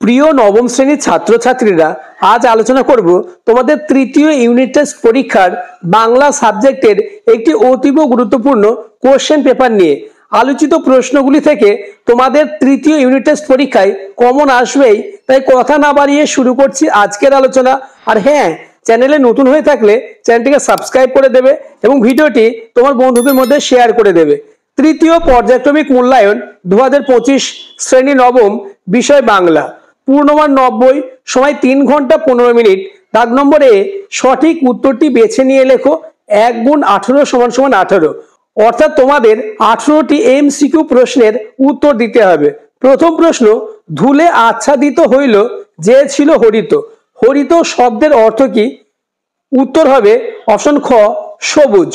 প্রিয় নবম শ্রেণীর ছাত্রছাত্রীরা, আজ আলোচনা করব তোমাদের তৃতীয় ইউনিট টেস্ট পরীক্ষার বাংলা সাবজেক্টের একটি অতীব গুরুত্বপূর্ণ কোশ্চেন পেপার নিয়ে। আলোচিত প্রশ্নগুলি থেকে তোমাদের তৃতীয় ইউনিট টেস্ট পরীক্ষায় কমন আসবেই, তাই কথা না বাড়িয়ে শুরু করছি আজকের আলোচনা। আর হ্যাঁ, চ্যানেলে নতুন হয়ে থাকলে চ্যানেলটিকে সাবস্ক্রাইব করে দেবে এবং ভিডিওটি তোমার বন্ধুদের মধ্যে শেয়ার করে দেবে। তৃতীয় পর্যায়ক্রমিক মূল্যায়ন 2025 শ্রেণী নবম, বিষয় বাংলা, পূর্ণমান 90, সময় 3 ঘন্টা 15 মিনিট। দাগ নম্বর এ, সঠিক উত্তরটি বেছে নিয়ে লেখো 1 গুণ 18 সমান সমান 18। অর্থাৎ তোমাদের 18টি এমসিকিউ প্রশ্নের উত্তর দিতে হবে। প্রথম প্রশ্ন, ধুলে আচ্ছাদিত হইল যে ছিল হরিত। হরিত শব্দের অর্থ কি? উত্তর হবে অপশন খ, সবুজ।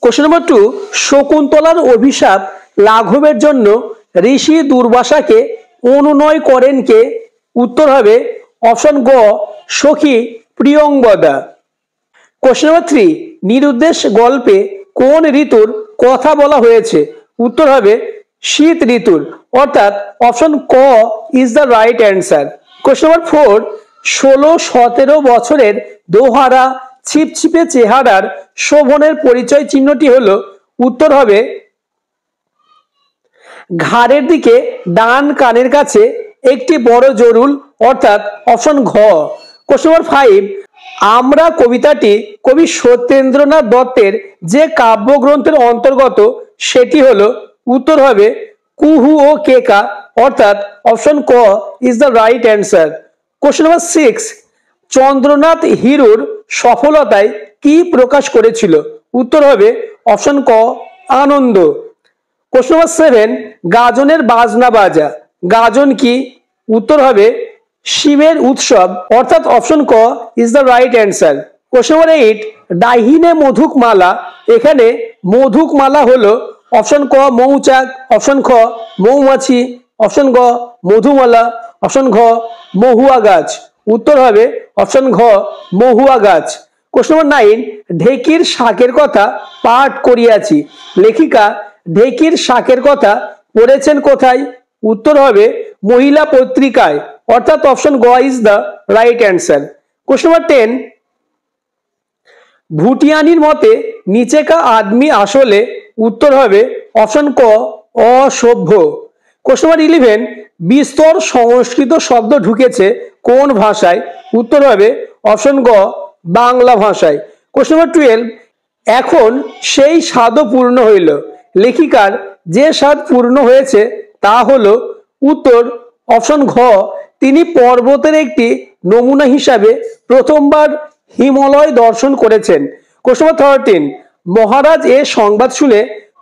কোশ্চেন নম্বর 2, শকুন্তলার অভিশাপ লাঘবের জন্য ঋষি দুর্বাসাকে অনুনয় করেন কে? উত্তর হবে অপশন গ, সখী প্রিয়ঙ্গদা। কোশ্চেন নম্বর 3, নিরুদ্দেশ গল্পে কোন ঋতুর কথা বলা হয়েছে? উত্তর হবে শীত ঋতুর, অর্থাৎ অপশন ক is the right answer. Question নম্বর 4, 16-17 বছরের দোহারা ছিপছিপে চেহারার শোভনের পরিচয় চিহ্নটি হলো? উত্তর হবে ঘাড়ের দিকে ডান কানের কাছে একটি বড় জরুল, অর্থাৎ অপশন ঘ। কোশ্চেন নম্বর 5, আমরা কবিতাটি কবি সত্যেন্দ্রনাথ দত্তের যে কাব্যগ্রন্থের অন্তর্গত সেটি হলো? উত্তর হবে কুহু ও কেকা, অর্থাৎ অপশন ক is the right answer. Question number 6, Chandranath হিরুর সফলতায় কি প্রকাশ করেছিল? উত্তর হবে অপশন ক, আনন্দ। কোশ্চেন নম্বর 7, গাজনের বাজনা বাজা, গাজন কি? উত্তর হবে শিবের উৎসব, অর্থাৎ অপশন ক is the right answer. Question নম্বর 8, ডাহিনে মধুক মালা, এখানে মধুক মালা হলো? অপশন ক মৌচাক, অপশন খ মৌমাছি, অপশন গ মধুমালা, অপশন ঘ মহুয়া গাছ। উত্তর হবে অপশন ঘ মহুয়া গাছ। কোশ্চেন নম্বর 9, ঢেকির শাকের কথা পাঠ করিয়াছি, লেখিকা ঢেকির শাকের কথা পড়েছেন কোথায়? উত্তর হবে মহিলা পত্রিকায়, অর্থাৎ অপশন গ is the right answer. Question নম্বর 10, ভুটিয়ানির মতে নিচে কা আদমি আসলে? উত্তর হবে অপশন ক, অসভ্য। কোশ্চেন নম্বর 11, বিস্তর সংস্কৃত শব্দ ঢুকেছে কোন ভাষায়? উত্তর হবে অপশন গ, বাংলা ভাষায়। কোশ্চেন নম্বর 12, এখন সেই স্বাদও পূর্ণ হইল, লেখিকার যে স্বাদ পূর্ণ হয়েছে তা হলো? উত্তর অপশন ঘ, তিনি পর্বতের একটি নমুনা হিসাবে প্রথমবার হিমালয় দর্শন করেছেন। কোশ্চেন নম্বর 13, মহারাজ এ সংবাদ শুনে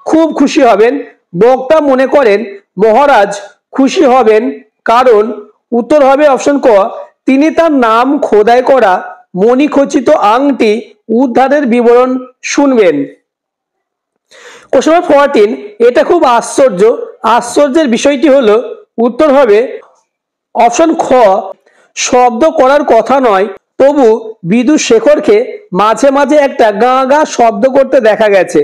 খুব খুশি হবেন, বক্তা মনে করেন মহারাজ খুশি হবেন কারণ? উত্তর হবে অপশন ক, তিনি তার নাম খোদাই করা মণিখচিত আংটি উদ্ধারের বিবরণ শুনবেন। কোশ্চেন নম্বর 14, এটা খুব আশ্চর্য, আশ্চর্যের বিষয়টি হলো? উত্তর হবে অপশন খ, শব্দ করার কথা নয়, তবু বিদু শেখরকে মাঝে মাঝে একটা গা গা শব্দ করতে দেখা গেছে।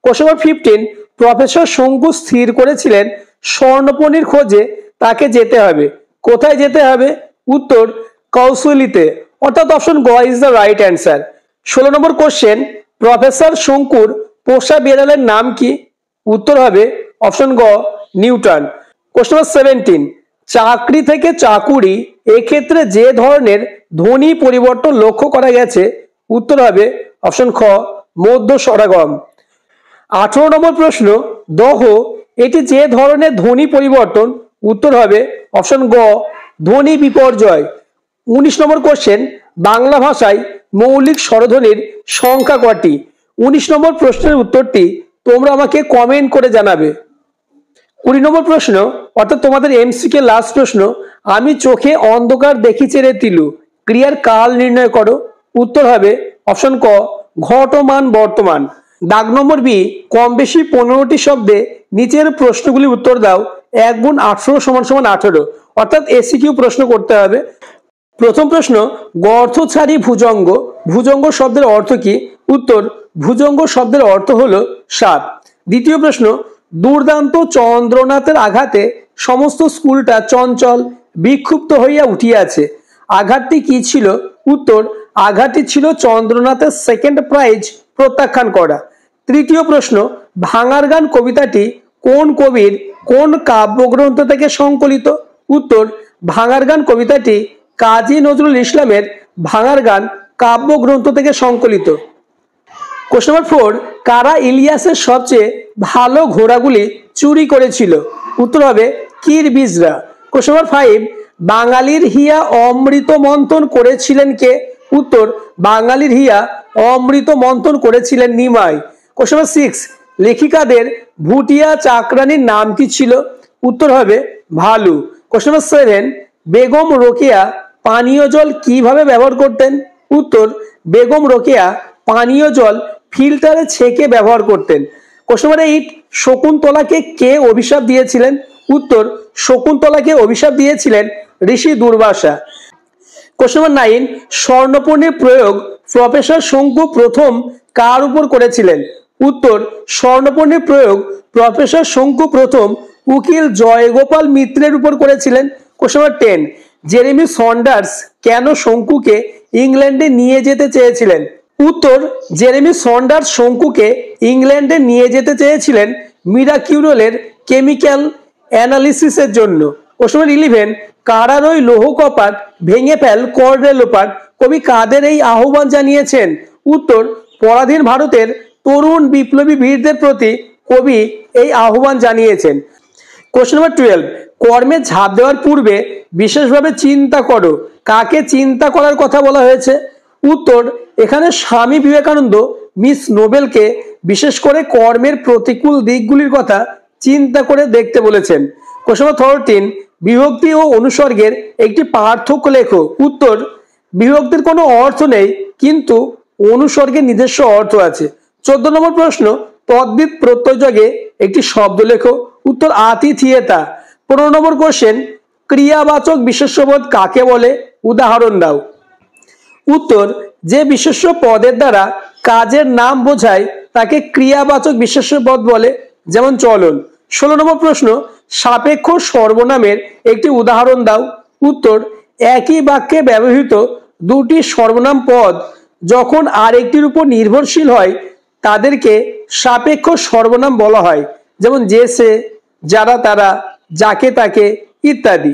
কোশ্চেন নম্বর 15, প্রফেসর শঙ্কু স্থির করেছিলেন স্বর্ণপণির খোঁজে তাকে যেতে হবে, কোথায় যেতে হবে? উত্তর কৌশলীতে, অর্থাৎ অপশন গ is the right answer. 16 number question, professor শঙ্কুর পোষা বিড়ালের নাম কি? উত্তর হবে অপশন গ, নিউটন। কোশ্চেন নম্বর 17, চাকরি থেকে চাকুরি এক্ষেত্রে যে ধরনের ধ্বনি পরিবর্তন লক্ষ্য করা গেছে? উত্তর হবে অপশন খ, মধ্য স্বরাগম। 18 নম্বর প্রশ্ন, দহ এটি যে ধরনের ধ্বনি পরিবর্তন? উত্তর হবে অপশন গ, ধ্বনি বিপর্যয়। 19 নম্বর কোশ্চেন, বাংলা ভাষায় মৌলিক স্বরধ্বনির সংখ্যা কটি? 19 নম্বর প্রশ্নের উত্তরটি তোমরা আমাকে কমেন্ট করে জানাবে। 20 নম্বর প্রশ্ন, অর্থাৎ তোমাদের এমসিকিউ লাস্ট প্রশ্ন, আমি চোখে অন্ধকার দেখিছে রে তিলু, ক্রিয়ার কাল নির্ণয় করো। উত্তর হবে অপশন ক, ঘটমান বর্তমান। দাগ নম্বর বি, কম বেশি 15টি শব্দে নিচের প্রশ্নগুলি উত্তর দাও। 1 গুণ 18 সমান সমান 18, অর্থাৎ এসিকিউ প্রশ্ন করতে হবে। প্রথম প্রশ্ন, গর্থচারী ভুজঙ্গ, ভুজঙ্গ শব্দের অর্থ কি? উত্তর ভুজঙ্গ শব্দের অর্থ হলো সাপ। দ্বিতীয় প্রশ্ন, দুর্দান্ত চন্দ্রনাথের আঘাতে সমস্ত স্কুলটা চঞ্চল বিক্ষুব্ধ হইয়া উঠিয়াছে। আঘাতটি কি ছিল? উত্তর, আঘাতটি ছিল চন্দ্রনাথের সেকেন্ড প্রাইজ প্রত্যাখ্যান করা। তৃতীয় প্রশ্ন, ভাঙার গান কবিতাটি কোন কবির কোন কাব্যগ্রন্থ থেকে সংকলিত? উত্তর, ভাঙার গান কবিতাটি কাজী নজরুল ইসলামের ভাঙার গান কাব্যগ্রন্থ থেকে সংকলিত। কোশ্চেন নাম্বার 4, কারা ইলিয়াসের সবচেয়ে ভালো ঘোড়াগুলি চুরি করেছিল? উত্তর হবে কিরবিজরা। কোশ্চেন নাম্বার 5, বাঙালির হিয়া অমৃত মন্থন করেছিলেন কে? উত্তর, বাঙালির হিয়া অমৃত মন্থন করেছিলেন নিমাই। কোশ্চেন নাম্বার 6, লেখিকাদের ভুটিয়া চাকরানির নাম কি ছিল? উত্তর হবে value. Question number 7, Begum Rokeya পানীয় জল কিভাবে ব্যবহার করতেন? উত্তর, বেগম রোকেয়া পানীয় জল ফিল্টারে ছেঁকে ব্যবহার করতেন। কোশ্চেন নাম্বার 8, শকুন্তলাকে কে অভিশাপ দিয়েছিলেন? উত্তর, শকুন্তলাকে অভিশাপ দিয়েছিলেন ঋষি দুর্বাসা। কোশ্চেন নাম্বার 9, স্বর্ণপর্ণের প্রয়োগ প্রফেসর শঙ্কু প্রথম কার উপর করেছিলেন? উত্তর, স্বর্ণপর্ণের প্রয়োগ প্রফেসর শঙ্কু প্রথম উকিল জয়গোপাল মিত্রের উপর করেছিলেন। কোশ্চেন নাম্বার 10, জেরেমি সন্ডার্স কেন শঙ্কুকে ইংল্যান্ডে নিয়ে যেতে চেয়েছিলেন? উত্তর, জেরেমি সন্ডার্স শঙ্কুকে ইংল্যান্ডে নিয়ে যেতে চেয়েছিলেন মিরাকিউরেলের কেমিক্যাল অ্যানালিসিসের জন্য। কোশ্চেন নাম্বার 11, কারার ওই লৌহ কপাট ভেঙে ফেল কর রে লোপাট কবি কাদের এই আহ্বান জানিয়েছেন? উত্তর, পরাধীন ভারতের তরুণ বিপ্লবী বীরদের প্রতি কবি এই আহ্বান জানিয়েছেন। কোশ্চেন নাম্বার 12, কর্মে ঝাঁপ দেওয়ার পূর্বে বিশেষভাবে চিন্তা করো কাকে চিন্তা করার কথা বলা হয়েছে? উত্তর, এখানে স্বামী বিবেকানন্দ মিস নোবেলকে বিশেষ করে কর্মের প্রতিকূল দিকগুলির কথা চিন্তা করে দেখতে বলেছেন। কোশ্চেন নাম্বার 13, বিভক্তি ও অনুসর্গের একটি পার্থক্য লেখো। উত্তর, বিভক্তির কোনো অর্থ নেই কিন্তু অনুসর্গের নিজস্ব অর্থ আছে। 14 নম্বর প্রশ্ন, তদ্বিৎ প্রত্যয়যোগে একটি শব্দ লেখো। উত্তর, আতিথিয়েতা। 15 নম্বর কোশ্চেন, ক্রিয়াবাচক বিশেষ্যপদ কাকে বলে? উদাহরণ দাও। উত্তর, যে বিশেষ্য পদের দ্বারা কাজের নাম বোঝায় তাকে ক্রিয়াবাচক বিশেষ্যপদ বলে, যেমন চলন। 16 নম্বর প্রশ্ন, সাপেক্ষ সর্বনামের একটি উদাহরণ দাও। উত্তর, একই বাক্যে ব্যবহৃত দুটি সর্বনাম পদ যখন আরেকটির উপর নির্ভরশীল হয় তাদেরকে সাপেক্ষ সর্বনাম বলা হয়, যেমন যে সে, যারা তারা, যাকে তাকে ইত্যাদি।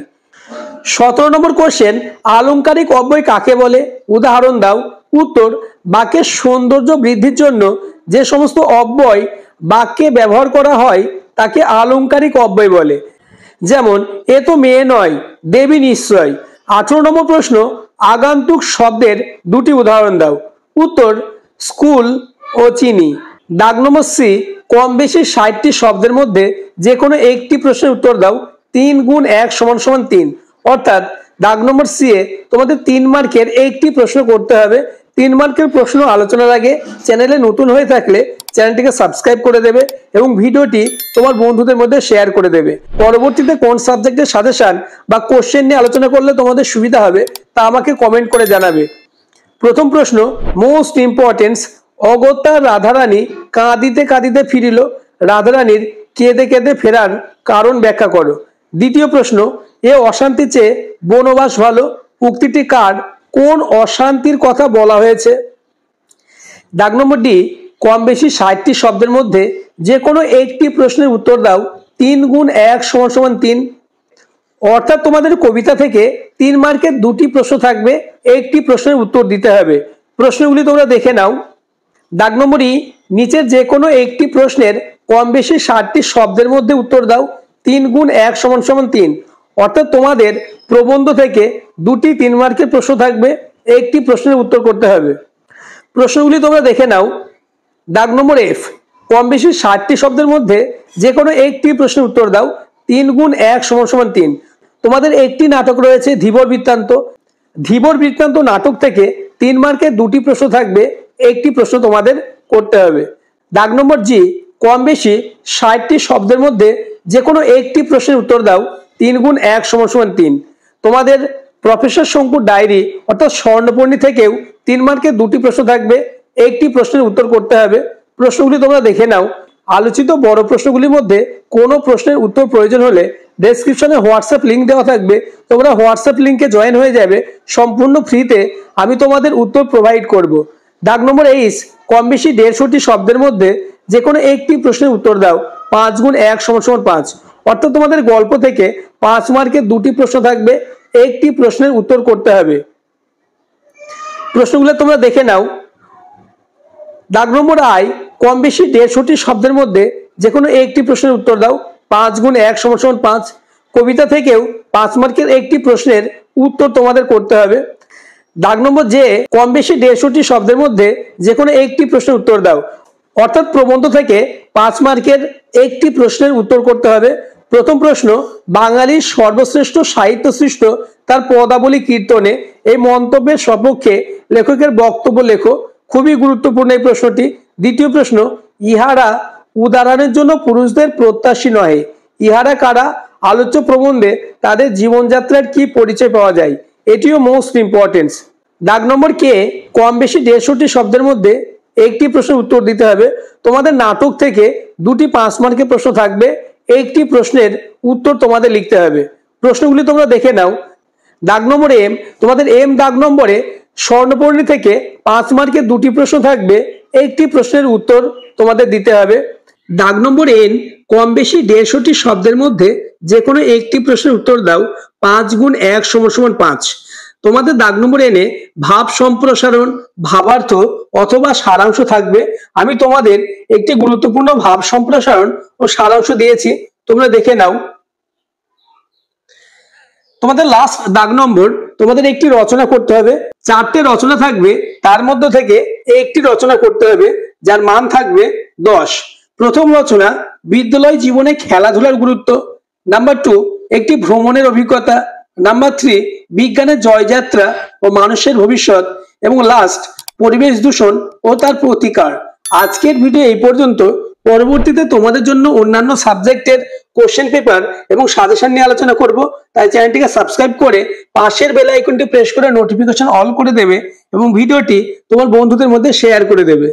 17 নম্বর কোশ্চেন, আলংকারিক অব্যয় কাকে বলে? উদাহরণ দাও। উত্তর, বাক্যের সৌন্দর্য বৃদ্ধির জন্য যে সমস্ত অব্যয় বাক্যে ব্যবহার করা হয় তাকে আলংকারিক অব্যয় বলে, যেমন এ তো মেয়ে নয়, দেবী নিশ্চয়। 18 নম্বর প্রশ্ন, আগান্তুক শব্দের দুটি উদাহরণ দাও। উত্তর, স্কুল ও চিনি। দাগ নম্বর সি, কম বেশি 60টি শব্দের মধ্যে যে কোনো একটি প্রশ্নের উত্তর দাও। 3 গুণ 1 সমান সমান 3। অর্থাৎ দাগ নম্বর সি এ তোমাদের 3 মার্কের একটি প্রশ্ন করতে হবে। 3 মার্কের প্রশ্ন আলোচনার আগে চ্যানেলে নতুন হয়ে থাকলে চ্যানেলটিকে সাবস্ক্রাইব করে দেবে এবং ভিডিওটি তোমার বন্ধুদের মধ্যে শেয়ার করে দেবে। পরবর্তীতে কোন সাবজেক্টের সাজেশন বা কোশ্চেন নিয়ে আলোচনা করলে তোমাদের সুবিধা হবে তা আমাকে কমেন্ট করে জানাবে। প্রথম প্রশ্ন, মোস্ট ইম্পর্টেন্স, অগত্যা রাধারানী কাঁদিতে কাঁদিতে ফিরিল, রাধারানীর কেঁদে কেঁদে ফেরার কারণ ব্যাখ্যা করো। দ্বিতীয় প্রশ্ন, এ অশান্তি চেয়ে বনবাস ভালো, উক্তিটি কার কোন অশান্তির কথা বলা হয়েছে? দাগ নম্বর ডি, কম বেশি 60টি শব্দের মধ্যে যে কোনো একটি প্রশ্নের উত্তর দাও। 3 গুণ 1 সমান সমান 3। অর্থাৎ তোমাদের কবিতা থেকে 3 মার্কের দুটি প্রশ্ন থাকবে, একটি প্রশ্নের উত্তর দিতে হবে। প্রশ্নগুলি তোমরা দেখে নাও। দাগ নম্বর ই, নিচের যে কোনো একটি প্রশ্নের কম বেশি 60টি শব্দের মধ্যে উত্তর দাও। 3 গুণ 1 সমান সমান 3। অর্থাৎ তোমাদের প্রবন্ধ থেকে দুটি 3 মার্কের প্রশ্ন থাকবে, একটি প্রশ্নের উত্তর করতে হবে। প্রশ্নগুলি তোমরা দেখে নাও। দাগ নম্বর এফ, কম বেশি 60টি শব্দের মধ্যে যে কোনো একটি প্রশ্নের উত্তর দাও। 3 গুণ 1 সমান সমান 3। তোমাদের একটি নাটক রয়েছে ধীবর বৃত্তান্ত। ধীবর বৃত্তান্ত নাটক থেকে 3 মার্কের দুটি প্রশ্ন থাকবে, একটি প্রশ্ন তোমাদের করতে হবে। দাগ নম্বর জি, কম বেশি 60টি শব্দের মধ্যে যে কোনো একটি প্রশ্নের উত্তর দাও। 3 গুণ 1 সমান সমান 3। তোমাদের প্রফেসর শঙ্কুর ডায়েরি অর্থাৎ স্বর্ণপর্ণী থেকেও 3 মার্কের দুটি প্রশ্ন থাকবে, একটি প্রশ্নের উত্তর করতে হবে। প্রশ্নগুলি তোমরা দেখে নাও। আলোচিত বড় প্রশ্নগুলির মধ্যে কোনো প্রশ্নের উত্তর প্রয়োজন হলে ডেসক্রিপশনে হোয়াটসঅ্যাপ লিঙ্ক দেওয়া থাকবে, তোমরা হোয়াটসঅ্যাপ লিঙ্কে জয়েন হয়ে যাবে। সম্পূর্ণ ফ্রিতে আমি তোমাদের উত্তর প্রোভাইড করব। দাগ নম্বর 20, কম বেশি 150টি শব্দের মধ্যে যে কোনো একটি প্রশ্নের উত্তর দাও। 5 গুণ 1 = 5। অর্থাৎ তোমাদের গল্প থেকে 5 মার্কের 2টি প্রশ্ন থাকবে, একটি প্রশ্নের উত্তর করতে হবে। প্রশ্নগুলো তোমরা দেখে নাও। দাগ নম্বর I, কম বেশি 150টি শব্দের মধ্যে যে কোনো একটি প্রশ্নের উত্তর দাও। 5 গুণ 1 = 5। কবিতা থেকেও 5 মার্কের একটি প্রশ্নের উত্তর তোমাদের করতে হবে। দাগ নম্বর J, কম বেশি 150টি শব্দের মধ্যে যে কোনো একটি প্রশ্নের উত্তর দাও। অর্থাৎ প্রবন্ধ থেকে 5 মার্কের একটি প্রশ্নের উত্তর করতে হবে। প্রথম প্রশ্ন, বাঙালির সর্বশ্রেষ্ঠ সাহিত্য সৃষ্ট তার পদাবলী কীর্তনে এই মন্তব্যের সপক্ষে লেখকের বক্তব্য লেখো। খুবই গুরুত্বপূর্ণ এই প্রশ্নটি। দ্বিতীয় প্রশ্ন, ইহারা উদাহরণের জন্য পুরুষদের প্রত্যাশী নহে। ইহারা কারা? আলোচ্য প্রবন্ধে তাদের জীবনযাত্রার কি পরিচয় পাওয়া যায়? এটিও মোস্ট ইম্পর্টেন্ট। দাগ নম্বর K, কম বেশি 150টি শব্দের মধ্যে একটি প্রশ্নের উত্তর দিতে হবে। তোমাদের নাটক থেকে 2টি 5 মার্কের প্রশ্ন থাকবে, একটি প্রশ্নের উত্তর তোমাদের লিখতে হবে। প্রশ্নগুলি তোমরা দেখে নাও। দাগ নম্বর M, তোমাদের M দাগ নম্বরে স্বর্ণপর্ণী থেকে 5 মার্কের 2টি প্রশ্ন থাকবে, একটি প্রশ্নের উত্তর তোমাদের দিতে হবে। দাগ নম্বর N, কম বেশি 150টি শব্দের মধ্যে যে কোনো একটি প্রশ্নের উত্তর দাও। 5 গুণ 1 = 5। তোমাদের দাগ নম্বর N এ ভাব সম্প্রসারণ, ভাবার্থ অথবা সারাংশ থাকবে। আমি তোমাদের একটি গুরুত্বপূর্ণ ভাব সম্প্রসারণ ও সারাংশ দিয়েছি, তোমরা দেখে নাও। তোমাদের লাস্ট দাগ নম্বর, তোমাদের একটি রচনা করতে হবে। 4টে রচনা থাকবে, তার মধ্যে থেকে একটি রচনা করতে হবে যার মান থাকবে 10। প্রথম রচনা, বিদ্যালয় জীবনে খেলাধুলার গুরুত্ব। নাম্বার 2, একটি ভ্রমণের অভিজ্ঞতা। নাম্বার 3, বিজ্ঞানের জয়যাত্রা ও মানুষের ভবিষ্যৎ। এবং লাস্ট, পরিবেশ দূষণ ও তার প্রতিকার। আজকের ভিডিও এই পর্যন্ত। পরবর্তীতে তোমাদের জন্য অন্যান্য সাবজেক্টের কোশ্চেন পেপার এবং সাজেশন নিয়ে আলোচনা করব। তাই চ্যানেলটিকে সাবস্ক্রাইব করে পাশের বেল আইকনটি প্রেস করে নোটিফিকেশন অল করে দেবে এবং ভিডিওটি তোমার বন্ধুদের মধ্যে শেয়ার করে দেবে।